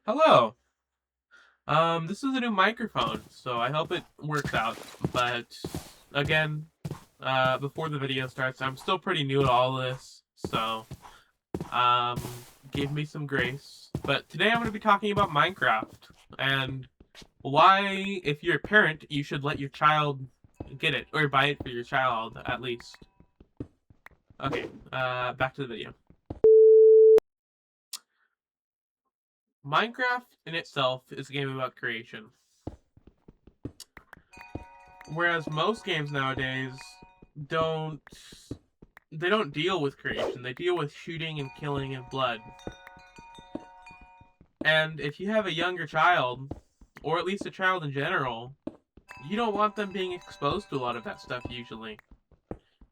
Hello. This is a new microphone, so I hope it works out. But again, before the video starts, I'm still pretty new to all this, so um, give me some grace. But today I'm going to be talking about Minecraft and why, if you're a parent, you should let your child get it or buy it for your child at least. Okay, back to the video. Minecraft in itself is a game about creation. Whereas most games nowadays don't they don't deal with creation. They deal with shooting and killing and blood. And if you have a younger child, or at least a child in general, you don't want them being exposed to a lot of that stuff usually.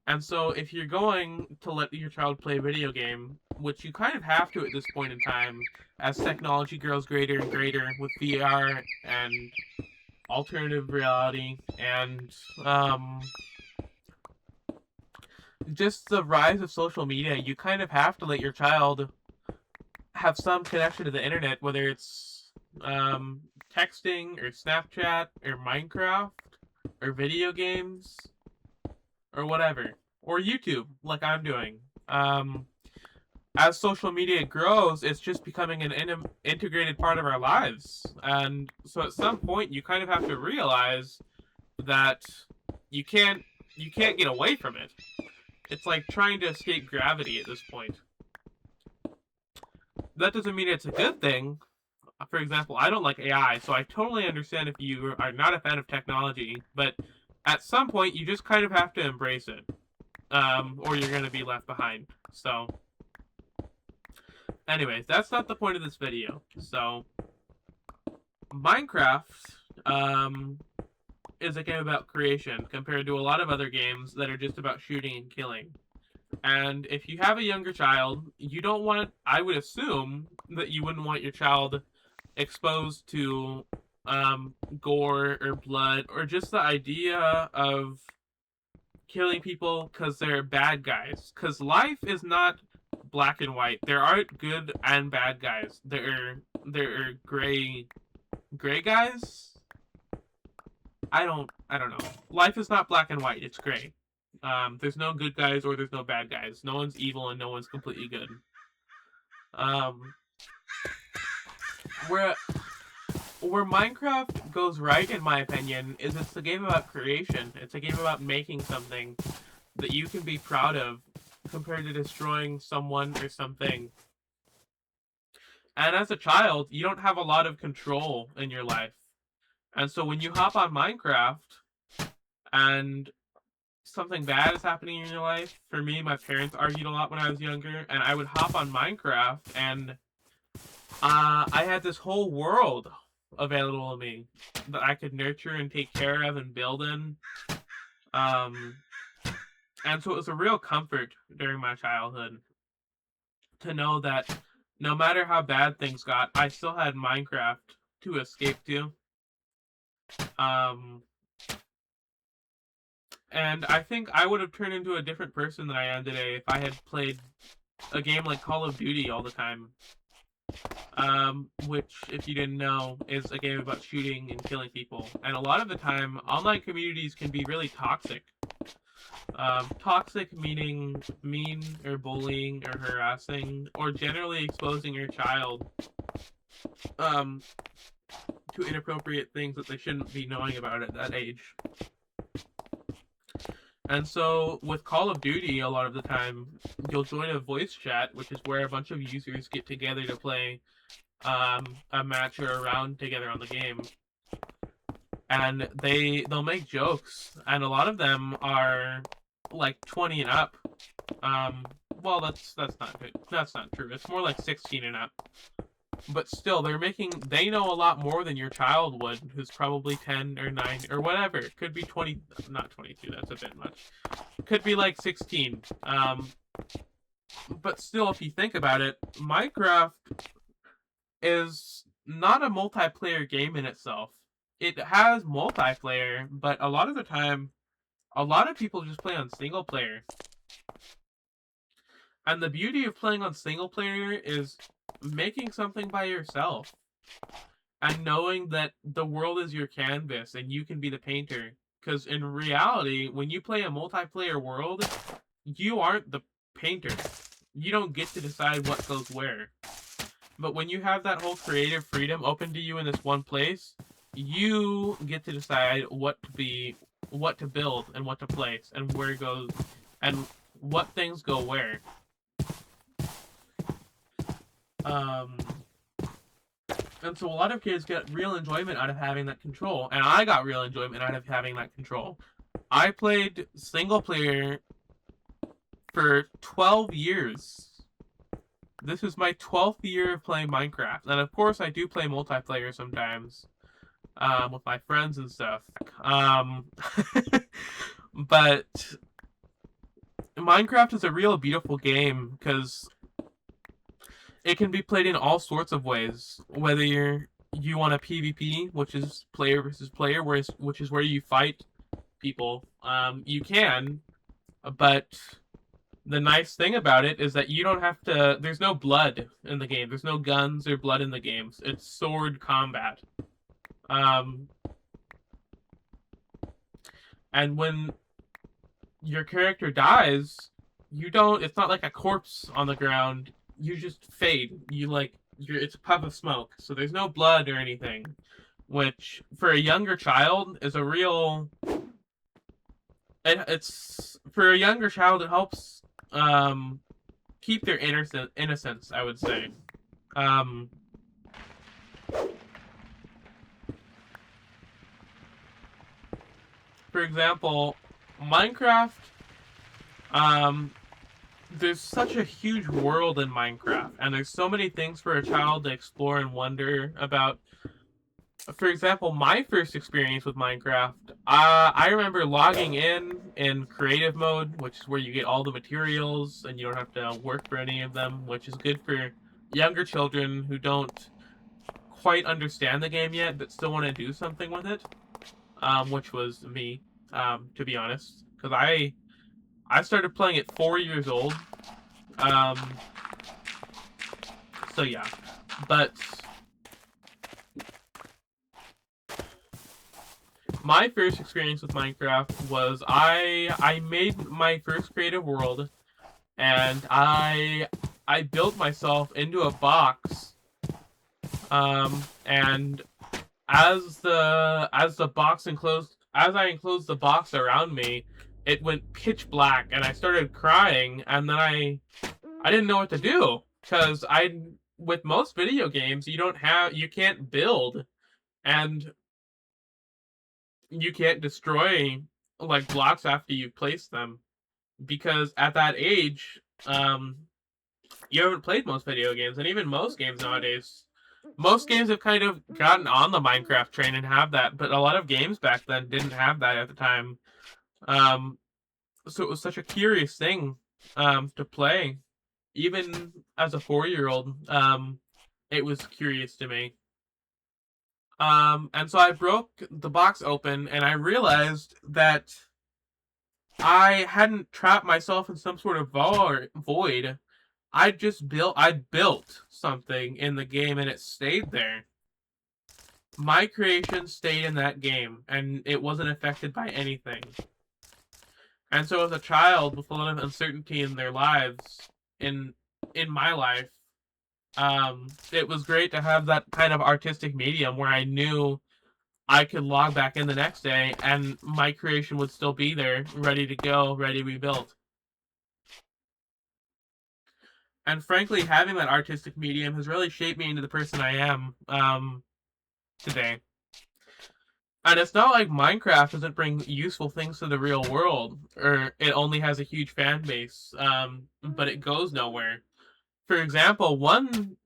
And so if you're going to let your child play a video game, which you kind of have to at this point in time, as technology grows greater and greater with VR and alternative reality and just the rise of social media, you kind of have to let your child have some connection to the internet, whether it's texting or Snapchat or Minecraft or video games or whatever, or YouTube, like I'm doing. As social media grows, it's just becoming an integrated part of our lives, and so at some point, you kind of have to realize that you can't you can't get away from it. It's like trying to escape gravity at this point. That doesn't mean it's a good thing. For example, I don't like AI, so I totally understand if you are not a fan of technology, but at some point you just kind of have to embrace it, or you're going to be left behind. So, anyways, that's not the point of this video. So, Minecraft is a game about creation compared to a lot of other games that are just about shooting and killing. And if you have a younger child, you don't want, I would assume that you wouldn't want your child exposed to gore or blood or just the idea of killing people because they're bad guys. Because life is not black and white. There aren't good and bad guys. There are gray guys. I don't know. Life is not black and white. It's gray. There's no good guys or there's no bad guys. No one's evil and no one's completely good. Um, where where Minecraft goes right, in my opinion, is it's a game about creation. It's a game about making something that you can be proud of, compared to destroying someone or something. And as a child, you don't have a lot of control in your life. And so when you hop on Minecraft and something bad is happening in your life, for me, my parents argued a lot when I was younger, and I would hop on Minecraft and I had this whole world available to me that I could nurture and take care of and build in. Um, and so it was a real comfort during my childhood to know that no matter how bad things got, I still had Minecraft to escape to. Um, and I think I would have turned into a different person than I am today if I had played a game like Call of Duty all the time. Which, if you didn't know, is a game about shooting and killing people. And a lot of the time, online communities can be really toxic. Toxic meaning mean or bullying or harassing or generally exposing your child um, to inappropriate things that they shouldn't be knowing about at that age. And so with Call of Duty, a lot of the time, you'll join a voice chat, which is where a bunch of users get together to play a match or a round together on the game. And they'll make jokes, and a lot of them are like 20 and up. Well, that's not good. That's not true. It's more like 16 and up. But still, they know a lot more than your child would, who's probably 10 or 9 or whatever. It could be 20, not 22, that's a bit much. It could be like 16. But still, if you think about it, Minecraft is not a multiplayer game in itself. It has multiplayer, but a lot of the time, a lot of people just play on single player. And the beauty of playing on single player is making something by yourself. and knowing that the world is your canvas and you can be the painter. Because in reality, when you play a multiplayer world, you aren't the painter. You don't get to decide what goes where. But when you have that whole creative freedom open to you in this one place, you get to decide what to build, and what to place, and where it goes, and what things go where. And so a lot of kids get real enjoyment out of having that control, and I got real enjoyment out of having that control. I played single player for 12 years. This is my 12th year of playing Minecraft, and of course I do play multiplayer sometimes, with my friends and stuff. But Minecraft is a real beautiful game because it can be played in all sorts of ways. Whether you want a PvP, which is player versus player, which is where you fight people, you can. But the nice thing about it is that you don't have to. There's no blood in the game. There's no guns or blood in the games. It's sword combat. And when your character dies, you don't. It's not like a corpse on the ground. You just fade. It's a puff of smoke. So there's no blood or anything, which for a younger child is a real. It's for a younger child. It helps keep their innocence. I would say. For example, Minecraft. There's such a huge world in Minecraft, and there's so many things for a child to explore and wonder about. For example, my first experience with Minecraft, I remember logging in creative mode, which is where you get all the materials and you don't have to work for any of them, which is good for younger children who don't quite understand the game yet but still want to do something with it, which was me, to be honest, because I started playing at 4 years old. So yeah, but my first experience with Minecraft was I made my first creative world, and I built myself into a box. And as the box enclosed, as I enclosed the box around me, it went pitch black, and I started crying, and then I didn't know what to do, because with most video games you can't build, and you can't destroy like blocks after you've placed them, because at that age, you haven't played most video games, and even most games nowadays. Most games have kind of gotten on the Minecraft train and have that, but a lot of games back then didn't have that at the time. So it was such a curious thing to play. Even as a 4-year-old, it was curious to me. And so I broke the box open, and I realized that I hadn't trapped myself in some sort of void. I built something in the game, and it stayed there. My creation stayed in that game, and it wasn't affected by anything. And so as a child with a lot of uncertainty in their lives, in my life, it was great to have that kind of artistic medium where I knew I could log back in the next day and my creation would still be there, ready to go, ready to be built. And frankly, having that artistic medium has really shaped me into the person I am today. And it's not like Minecraft doesn't bring useful things to the real world, or it only has a huge fan base, but it goes nowhere. For example, one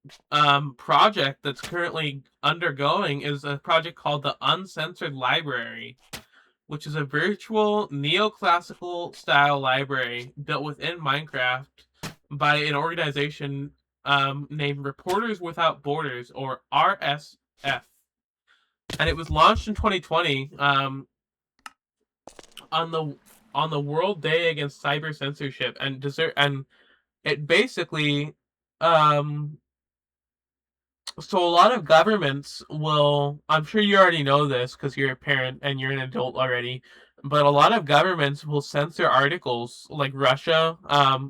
project that's currently undergoing is a project called the Uncensored Library, which is a virtual neoclassical style library built within Minecraft by an organization named Reporters Without Borders, or RSF. And it was launched in 2020 on the World Day Against Cyber Censorship, and it basically So a lot of governments will, I'm sure you already know this because you're a parent and you're an adult already, but a lot of governments will censor articles like Russia,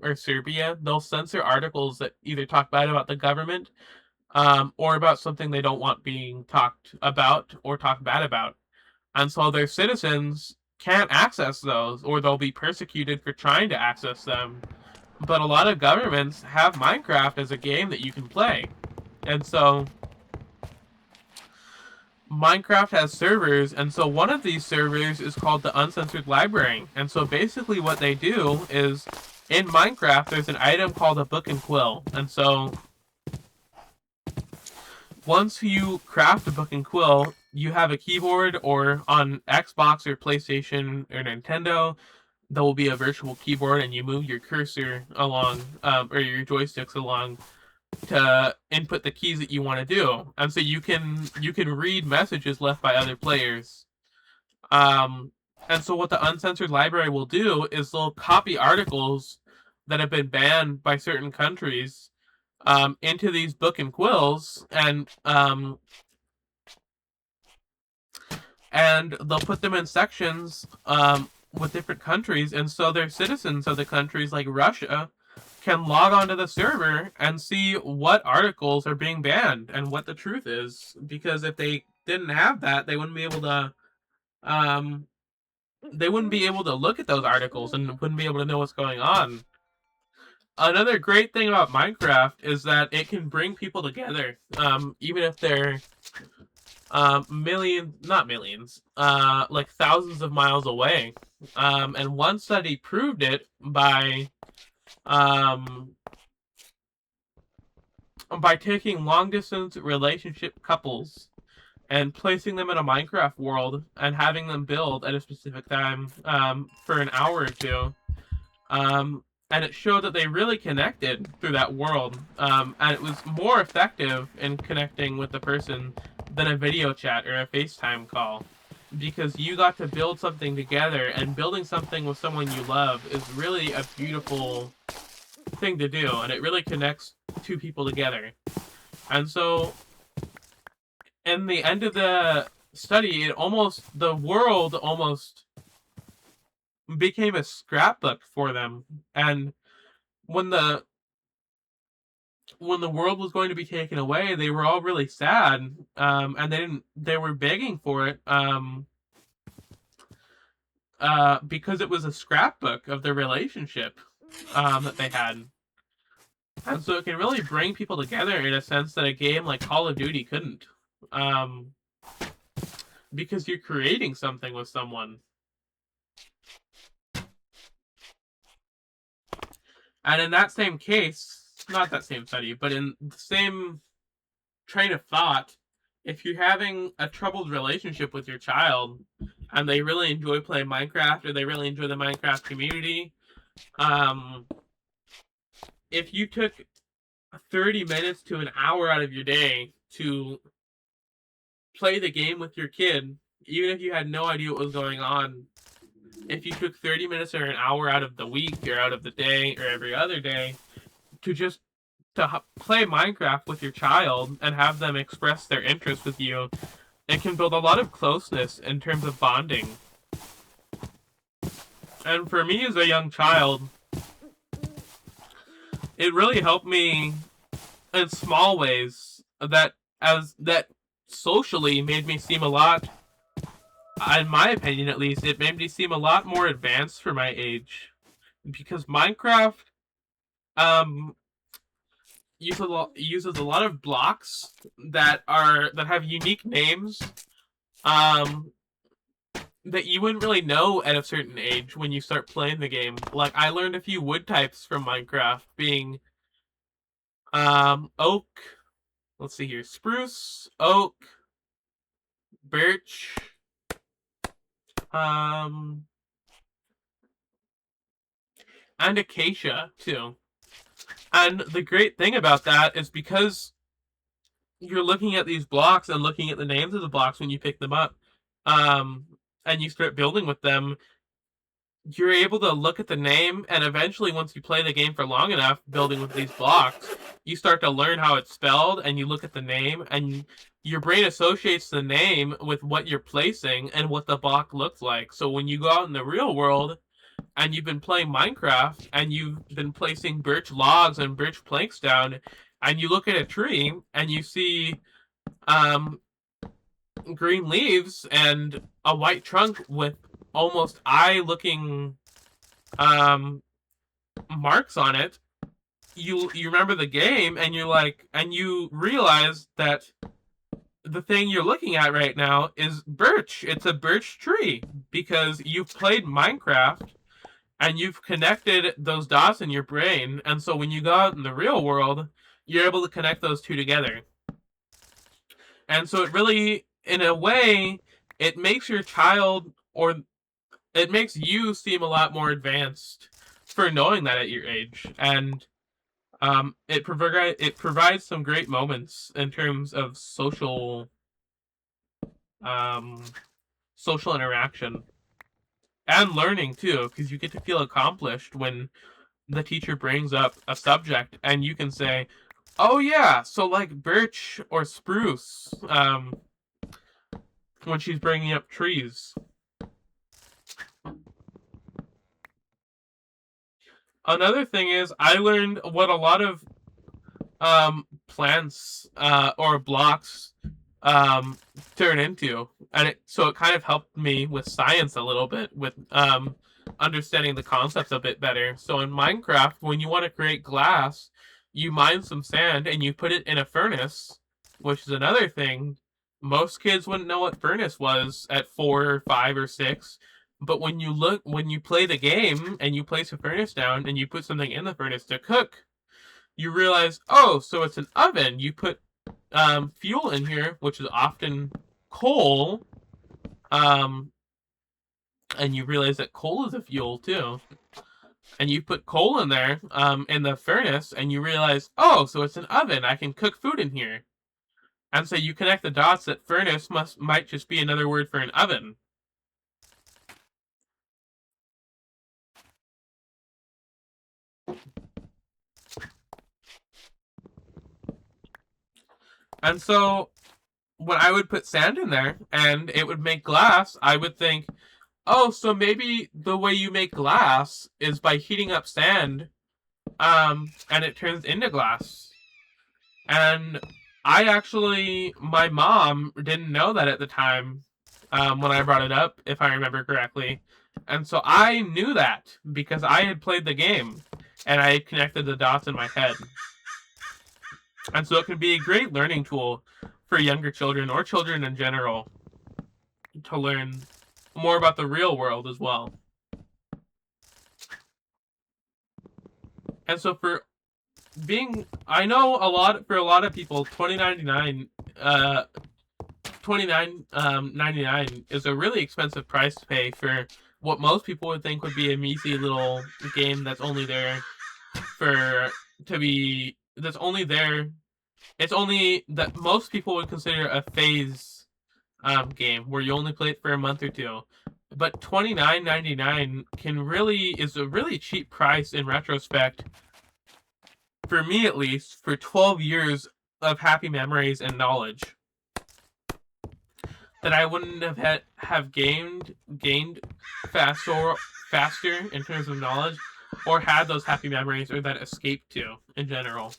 or Serbia. They'll censor articles that either talk bad about the government, or about something they don't want being talked about or talked bad about. And so their citizens can't access those, or they'll be persecuted for trying to access them. But a lot of governments have Minecraft as a game that you can play. And so Minecraft has servers, and so one of these servers is called the Uncensored Library. And so basically what they do is, in Minecraft, there's an item called a book and quill. And so once you craft a book and quill, you have a keyboard, or on Xbox or PlayStation or Nintendo, there will be a virtual keyboard, and you move your cursor along, or your joysticks along, to input the keys that you want to do, and so you can read messages left by other players. And so what the Uncensored Library will do is they'll copy articles that have been banned by certain countries, into these book and quills, and they'll put them in sections, with different countries, and so their citizens of the countries like Russia can log onto the server and see what articles are being banned and what the truth is. Because if they didn't have that, they wouldn't be able to look at those articles and wouldn't be able to know what's going on. Another great thing about Minecraft is that it can bring people together, even if they're not millions, like thousands of miles away. And one study proved it by taking long distance relationship couples and placing them in a Minecraft world and having them build at a specific time, for an hour or two. And it showed that they really connected through that world. And it was more effective in connecting with the person than a video chat or a FaceTime call. Because you got to build something together, and building something with someone you love is really a beautiful thing to do, and it really connects two people together. And so, in the end of the study, the world almost became a scrapbook for them. And when the world was going to be taken away, they were all really sad, and they were begging for it, because it was a scrapbook of their relationship, that they had. And so it can really bring people together in a sense that a game like Call of Duty couldn't. Because you're creating something with someone. And in that same case, not that same study, but in the same train of thought, if you're having a troubled relationship with your child and they really enjoy playing Minecraft, or they really enjoy the Minecraft community, if you took 30 minutes to an hour out of your day to play the game with your kid, even if you had no idea what was going on, if you took 30 minutes or an hour out of the week or out of the day or every other day to just play Minecraft with your child and have them express their interest with you, it can build a lot of closeness in terms of bonding. And for me as a young child, it really helped me in small ways that socially made me seem a lot, in my opinion at least, it made me seem a lot more advanced for my age. Because Minecraft uses a lot of blocks that have unique names, that you wouldn't really know at a certain age when you start playing the game. Like, I learned a few wood types from Minecraft, being oak, let's see here, spruce, oak, birch, and acacia too. And the great thing about that is, because you're looking at these blocks and looking at the names of the blocks when you pick them up, and you start building with them, you're able to look at the name, and eventually, once you play the game for long enough, building with these blocks, you start to learn how it's spelled, and you look at the name, and your brain associates the name with what you're placing and what the block looks like. So when you go out in the real world and you've been playing Minecraft and you've been placing birch logs and birch planks down, and you look at a tree and you see um, green leaves and a white trunk with almost eye-looking um, marks on it, you remember the game, and you're like, and you realize that the thing you're looking at right now is birch. It's a birch tree because you've played Minecraft and you've connected those dots in your brain, and so when you go out in the real world, you're able to connect those two together. And so it really, in a way, it makes your child, or it makes you seem a lot more advanced for knowing that at your age. And it provides some great moments in terms of social interaction and learning too, because you get to feel accomplished when the teacher brings up a subject and you can say, "Oh yeah, so like birch or spruce," when she's bringing up trees. Another thing is, I learned what a lot of plants or blocks turn into, and so it kind of helped me with science a little bit, with understanding the concepts a bit better. So in Minecraft, when you want to create glass, you mine some sand and you put it in a furnace, which is another thing. Most kids wouldn't know what furnace was at 4 or 5 or 6. But when you play the game and you place a furnace down and you put something in the furnace to cook, you realize, oh, so it's an oven. You put fuel in here, which is often coal, and you realize that coal is a fuel too. And you put coal in there in the furnace, and you realize, oh, so it's an oven. I can cook food in here. And so you connect the dots that furnace might just be another word for an oven. And so when I would put sand in there and it would make glass, I would think, oh, so maybe the way you make glass is by heating up sand, and it turns into glass. And my mom didn't know that at the time, when I brought it up, if I remember correctly. And so I knew that because I had played the game and I had connected the dots in my head. And so it can be a great learning tool for younger children or children in general to learn more about the real world as well. And so I know for a lot of people, $29.99 is a really expensive price to pay for what most people would think would be a measly little game that's only there that's only there. It's only that most people would consider a phase game where you only play it for a month or two. But $29.99 is a really cheap price in retrospect, for me at least, for 12 years of happy memories and knowledge that I wouldn't have gained faster in terms of knowledge, or had those happy memories, or that escape to in general.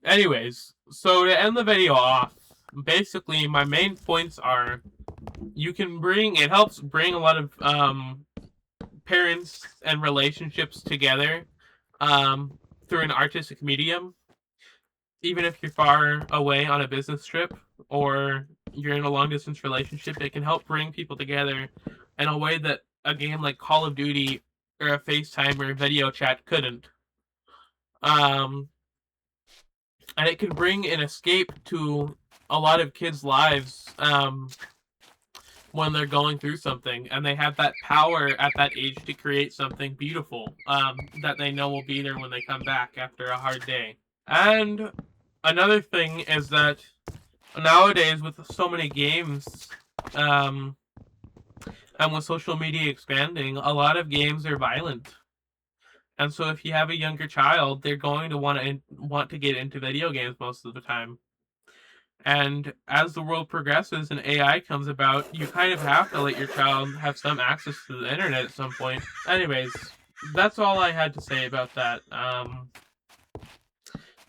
Anyways, so to end the video off, basically my main points are, it helps bring a lot of parents and relationships together through an artistic medium. Even if you're far away on a business trip or you're in a long distance relationship, it can help bring people together in a way that a game like Call of Duty or a FaceTime or a video chat couldn't. And it can bring an escape to a lot of kids' lives when they're going through something, and they have that power at that age to create something beautiful that they know will be there when they come back after a hard day. And another thing is that nowadays, with so many games and with social media expanding, a lot of games are violent. And so if you have a younger child, they're going to want to get into video games most of the time. And as the world progresses and AI comes about, you kind of have to let your child have some access to the internet at some point. Anyways, that's all I had to say about that.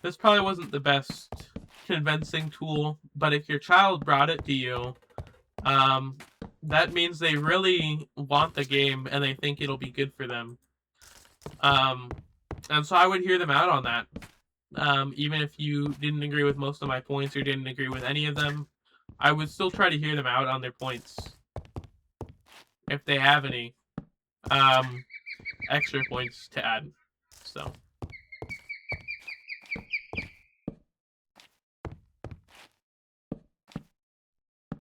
This probably wasn't the best convincing tool, but if your child brought it to you, that means they really want the game and they think it'll be good for them. And so I would hear them out on that. Even if you didn't agree with most of my points or didn't agree with any of them, I would still try to hear them out on their points. If they have any extra points to add. So.